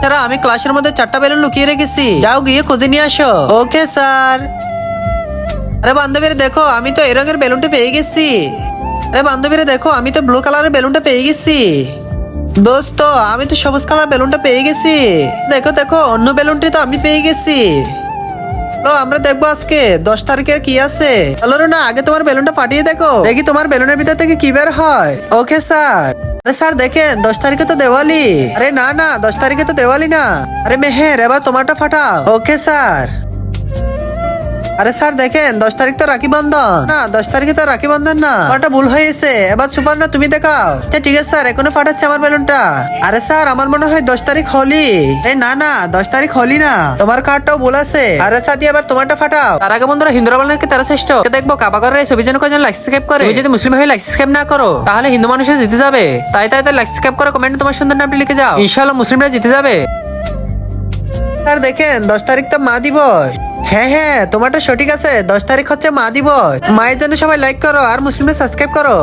তারা আমি ক্লাসের মধ্যে 4টা বেলুন লুকিয়ে রেখেছি, যাও গিয়ে খুঁজে নিয়ে আসো। Okay sir. আরে বান্ধবীরা দেখো, আমি তো এই রঙের বেলুনটা পেয়ে গেছি। আরে বান্ধবীরা দেখো, আমি তো ব্লু কালারের বেলুনটা পেয়ে গেছি। দোস্ত, আমি তো সবুজ কালার বেলুনটা পেয়ে গেছি। দেখো দেখো, অন্য বেলুনটি তো আমি পেয়ে গেছি। তো আমরা দেখবো আজকে 10 তারিখে কি আছে। চলো না, আগে তোমার বেলুনটা ফাটিয়ে দেখো, দেখি তোমার বেলুনের ভিতর থেকে কি বের হয়। Okay sir. আরে স্যার দেখেন, 10 তারিখে তো দেওয়ালি। আরে না না, 10 তারিখে তো দেওয়ালি না। আরে মেহের, এবার তোমারটা ফাটাও। Okay sir. আরে স্যার দেখেন, 10 তারিখ তো রাখি বন্ধন না, 10 তারিখে তো রাখি বন্ধন না, ওটা ভুল হয়েছে। এবার সুপার না, তুমি দেখাও। আচ্ছা ঠিক আছে স্যার, এখনো ফাটাচ্ছে আমার বেলুনটা। আরে স্যার, আমার মনে হয় 10 তারিখ হোলি। আরে না না, 10 তারিখ হোলি না, তোমার কার্ডটাও ভুল আছে। আরে সাথী, এবার তোমারটা ফাটাও। তার আগে বন্ধুরা, হিন্দুরা বলেন কি তারা শ্রেষ্ঠ। দেখবো কাবা করে এই ছবি যেন কয়জন লাইক সাবস্ক্রাইব করে। তুমি যদি মুসলিম হয়ে লাইক সাবস্ক্রাইব না করো, তাহলে হিন্দু মানুষের জিতে যাবে। তাই তাই তাই লাইক সাবস্ক্রাইব করো, কমেন্টে তোমার সুন্দর নামটি লিখে যাও, ইনশাআল্লাহ মুসলিমরা জিতে যাবে। স্যার দেখেন, 10 তারিখ তো মা দিবস। হ্যাঁ হ্যাঁ, তোমারটা সঠিক আছে, 10 তারিখ হচ্ছে মা দিবস। মায়ের জন্য সবাই লাইক করো আর মুসলিমরা সাবস্ক্রাইব করো।